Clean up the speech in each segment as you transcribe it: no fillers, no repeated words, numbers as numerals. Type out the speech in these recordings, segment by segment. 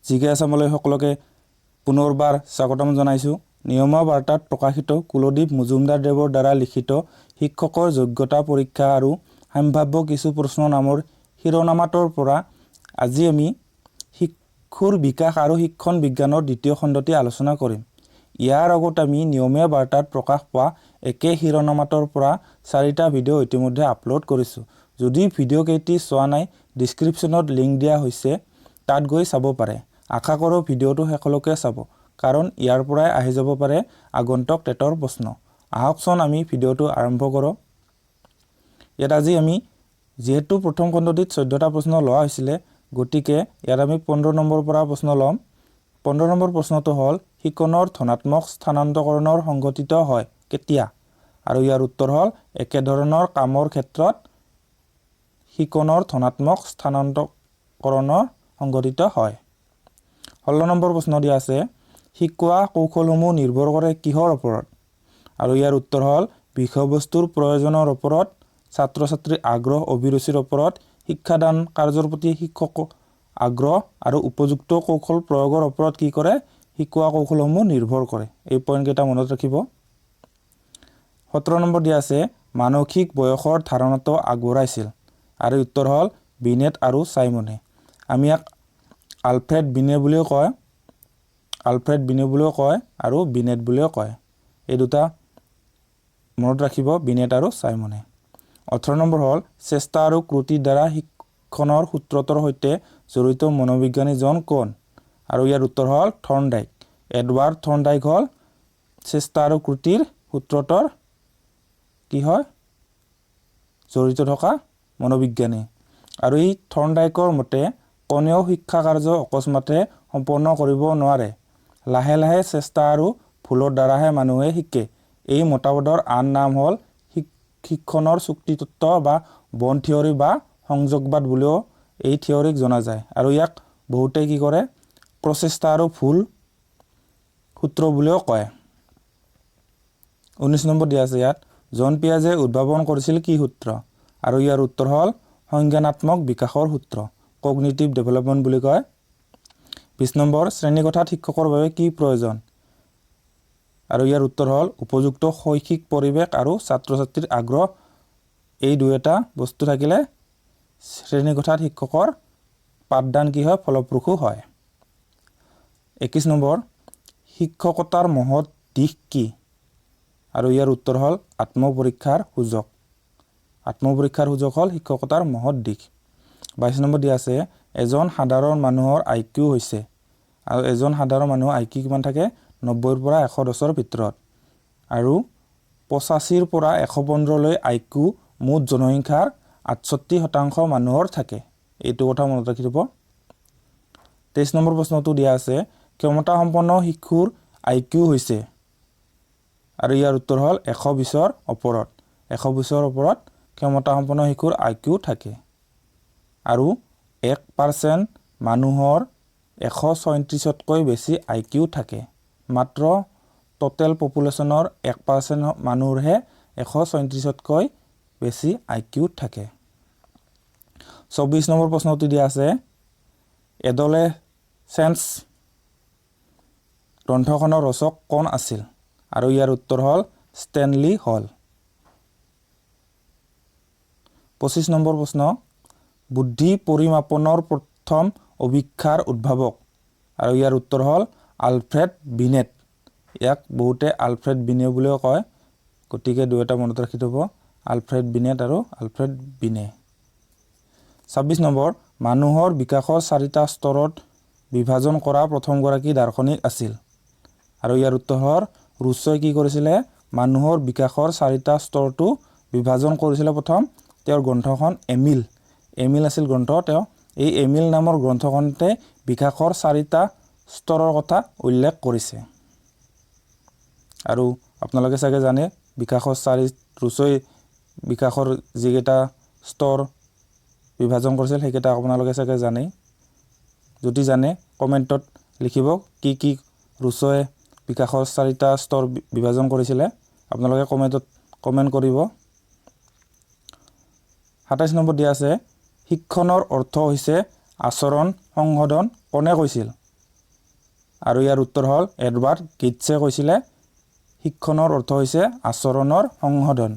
জিকে আছামলৈ সকলোকে পুনৰবাৰ স্বাগতম জনাইছোঁ। নিয়মীয়া বাৰ্তাত প্ৰকাশিত কুলদীপ মজুমদাৰ দেৱৰ দ্বাৰা লিখিত শিক্ষকৰ যোগ্যতা পৰীক্ষা আৰু সম্ভাৱ্য কিছু প্ৰশ্ন নামৰ শিৰোনামাটোৰ পৰা আজি আমি শিশুৰ বিকাশ আৰু শিক্ষণ বিজ্ঞানৰ দ্বিতীয় খণ্ডটি আলোচনা কৰিম। ইয়াৰ আগত আমি নিয়মীয়া বাৰ্তাত প্ৰকাশ পোৱা একে শিৰোনামাটোৰ পৰা 4টা ভিডিঅ' ইতিমধ্যে আপলোড কৰিছোঁ। যদি ভিডিঅ' কেইটি চোৱা নাই, ডিছক্ৰিপশ্যনত লিংক দিয়া হৈছে, তাত গৈ চাব পাৰে। আশা কৰোঁ ভিডিঅ'টো শেষলৈকে চাব, কাৰণ ইয়াৰ পৰাই আহি যাব পাৰে আগন্তুক টেটৰ প্ৰশ্ন। আহকচোন আমি ভিডিঅ'টো আৰম্ভ কৰোঁ। ইয়াত আজি আমি যিহেতু প্ৰথম খণ্ডটিত 14টা প্ৰশ্ন লোৱা হৈছিলে, গতিকে ইয়াত আমি 15 নম্বৰৰ পৰা প্ৰশ্ন ল'ম। 15 নম্বৰ প্ৰশ্নটো হ'ল শিকনৰ ধনাত্মক স্থানান্তকৰণৰ সংঘটিত হয় কেতিয়া? আৰু ইয়াৰ উত্তৰ হ'ল একেধৰণৰ কামৰ ক্ষেত্ৰত শিকনৰ ধনাত্মক স্থানান্তকৰণৰ সংঘটিত হয়। 16 নম্বৰ প্ৰশ্ন দিয়া আছে শিকোৱা কৌশলসমূহ নিৰ্ভৰ কৰে কিহৰ ওপৰত? আৰু ইয়াৰ উত্তৰ হ'ল বিষয়বস্তুৰ প্ৰয়োজনৰ ওপৰত, ছাত্ৰ ছাত্ৰীৰ আগ্ৰহ অভিৰুচিৰ ওপৰত, শিক্ষাদান কাৰ্যৰ প্ৰতি শিক্ষকৰ আগ্ৰহ আৰু উপযুক্ত কৌশল প্ৰয়োগৰ ওপৰত কি কৰে? শিকোৱা কৌশলসমূহ নিৰ্ভৰ কৰে। এই পইণ্টকেইটা মনত ৰাখিব। 17 নম্বৰ দিয়া আছে মানসিক বয়সৰ ধাৰণাটো আগবঢ়াইছিল। আৰু উত্তৰ হ'ল বিনেট আৰু চাইমনে। আমি ইয়াক আলফ্ৰেড বিনে বুলিও কয়, আৰু বিনেট বুলিও কয়। এই দুটা মনত ৰাখিব, বিনেট আৰু চাইমনে। 18 নম্বৰ হ'ল চেষ্টা আৰু ক্ৰুটিৰ দ্বাৰা শিক্ষণৰ সূত্ৰটোৰ সৈতে জড়িত মনোবিজ্ঞানীজন কোন? আৰু ইয়াৰ উত্তৰ হ'ল থৰ্ণডাইক। এডৱাৰ্ড থৰ্ণডাইক হ'ল চেষ্টা আৰু ক্ৰুটিৰ সূত্ৰটোৰ কি হয়? জড়িত থকা মনোবিজ্ঞানী। আৰু এই থৰ্ণডাইকৰ মতে কোনেও শিক্ষা কাৰ্য অকস্মাতে সম্পন্ন কৰিব নোৱাৰে। লাহে লাহে চেষ্টা আৰু ভুলৰ দ্বাৰাহে মানুহে শিকে। এই মতবাদৰ আন নাম হ'ল শিক্ষণৰ চুক্তিতত্ত্ব বা বন থিয়ৰী বা সংযোগবাদ বুলিও এই থিয়ৰীক জনা যায়। আৰু ইয়াক বহুতে কি কৰে? প্ৰচেষ্টা আৰু ভুল সূত্ৰ বুলিও কয়। 19 নম্বৰ দিয়া আছে ইয়াত জন পিয়াজে উদ্ভাৱন কৰিছিল কি সূত্ৰ? আৰু ইয়াৰ উত্তৰ হ'ল সংজ্ঞানাত্মক বিকাশৰ সূত্ৰ, কগনিটিভ ডেভেলপমেণ্ট বুলি কয়। 20 নম্বৰ শ্ৰেণীকোঠাত শিক্ষকৰ বাবে কি প্ৰয়োজন? আৰু ইয়াৰ উত্তৰ হ'ল উপযুক্ত শৈক্ষিক পৰিৱেশ আৰু ছাত্ৰ ছাত্ৰীৰ আগ্ৰহ। এই দুয়োটা বস্তু থাকিলে শ্ৰেণীকোঠাত শিক্ষকৰ পাঠদান কি হয়? ফলপ্ৰসূ হয়। 21 নম্বৰ শিক্ষকতাৰ মহৎ দিশ কি? আৰু ইয়াৰ উত্তৰ হ'ল আত্মপৰীক্ষাৰ সুযোগ। আত্মপৰীক্ষাৰ সুযোগ হ'ল শিক্ষকতাৰ মহৎ দিশ। 22 নম্বৰ দিয়া আছে এজন সাধাৰণ মানুহৰ IQ হৈছে। আৰু এজন সাধাৰণ মানুহৰ IQ কিমান থাকে? 90ৰ পৰা 110ৰ ভিতৰত। আৰু 85ৰ পৰা 115লৈ IQ মুঠ জনসংখ্যাৰ 68% মানুহৰ থাকে। এইটো কথা মনত ৰাখি দিব। 23 নম্বৰ প্ৰশ্নটো দিয়া আছে ক্ষমতাসম্পন্ন শিশুৰ IQ হৈছে। আৰু ইয়াৰ উত্তৰ হ'ল 120ৰ ওপৰত। 120ৰ ওপৰত ক্ষমতাসম্পন্ন শিশুৰ IQ থাকে। আৰু 1% মানুহৰ 134তকৈ বেছি IQ থাকে। মাত্ৰ টোটেল পপুলেশ্যনৰ 1% মানুহৰহে 134তকৈ বেছি IQ থাকে। 24 নম্বৰ প্ৰশ্নটো দিয়া আছে এডলেচেন্স গ্ৰন্থখনৰ ৰচক কোন আছিল? আৰু ইয়াৰ উত্তৰ হ'ল ষ্টেনলি হল। 25 নম্বৰ প্ৰশ্ন বুদ্ধি পৰিমাপনৰ প্ৰথম অভিক্ষাৰ উদ্ভাৱক? আৰু ইয়াৰ উত্তৰ হ'ল আলফ্ৰেড বিনেট। ইয়াক বহুতে আলফ্ৰেড বিনে বুলিও কয়, গতিকে দুয়োটা মনত ৰাখি থ'ব, আলফ্ৰেড বিনেট আৰু আলফ্ৰেড বিনে। 26 নম্বৰ মানুহৰ বিকাশৰ 4টা স্তৰত বিভাজন কৰা প্ৰথমগৰাকী দাৰ্শনিক আছিল। আৰু ইয়াৰ উত্তৰ হ'ল ৰুছই কি কৰিছিলে? মানুহৰ বিকাশৰ 4টা স্তৰটো বিভাজন কৰিছিলে প্ৰথম। তেওঁৰ গ্ৰন্থখন এমিল আছিল গ্ৰন্থ। তেওঁ এই এমিল নামৰ গ্ৰন্থখনতে বিকাশৰ 4টা স্তৰৰ কথা উল্লেখ কৰিছে। আৰু আপোনালোকে চাগে জানে ৰুছই বিকাশৰ যিকেইটা স্তৰ বিভাজন কৰিছিল সেইকেইটা আপোনালোকে চাগে জানেই। যদি জানে কমেণ্টত লিখিব কি কি ৰুছই বিকাশৰ 4টা স্তৰ বিভাজন কৰিছিলে। আপোনালোকে কমেণ্ট কৰিব। 27 নম্বৰ দিয়া আছে শিক্ষণৰ অৰ্থ হৈছে আচৰণ সংশোধন কোনে কৈছিল? আৰু ইয়াৰ উত্তৰ হ'ল এডৱাৰ্ড গিটছে কৈছিলে শিক্ষণৰ অৰ্থ হৈছে আচৰণৰ সংশোধন।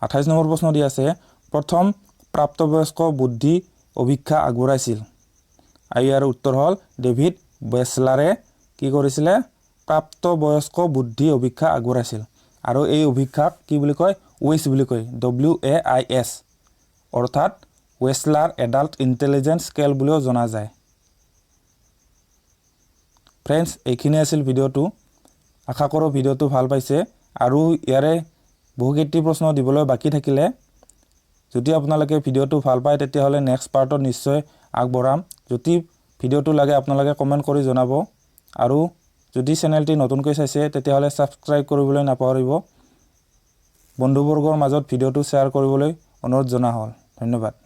28 নম্বৰ প্ৰশ্ন দি আছে প্ৰথম প্ৰাপ্তবয়স্ক বুদ্ধি অভিক্ষা আগবঢ়াইছিল। আৰু ইয়াৰ উত্তৰ হ'ল ডেভিড বেচলাৰে কি কৰিছিলে প্ৰাপ্তবয়স্ক বুদ্ধি অভিক্ষা আগবঢ়াইছিল। আৰু এই অভিক্ষাক কি বুলি কয় WAIS বুলি কয় WAIS অৰ্থাৎ ৱেছলাৰ এডাল্ট ইণ্টেলিজেন্স স্কেল বুলিও জনা যায়। ফ্ৰেণ্ডছ এইখিনি আছিল ভিডিঅ'টো। আশা কৰোঁ ভিডিঅ'টো ভাল পাইছে আৰু ইয়াৰে বহুকেইটি প্ৰশ্ন দিবলৈ বাকী থাকিলে যদি আপোনালোকে ভিডিঅ'টো ভাল পায় তেতিয়াহ'লে নেক্সট পাৰ্টত নিশ্চয় আগবঢ়াম। যদি ভিডিঅ'টো লাগে আপোনালোকে কমেণ্ট কৰি জনাব আৰু যদি চেনেলটি নতুনকৈ চাইছে তেতিয়াহ'লে ছাবস্ক্ৰাইব কৰিবলৈ নাপাহৰিব। বন্ধুবৰ্গৰ মাজত ভিডিঅ'টো শ্বেয়াৰ কৰিবলৈ অনুৰোধ জনা হ'ল। ধন্যবাদ।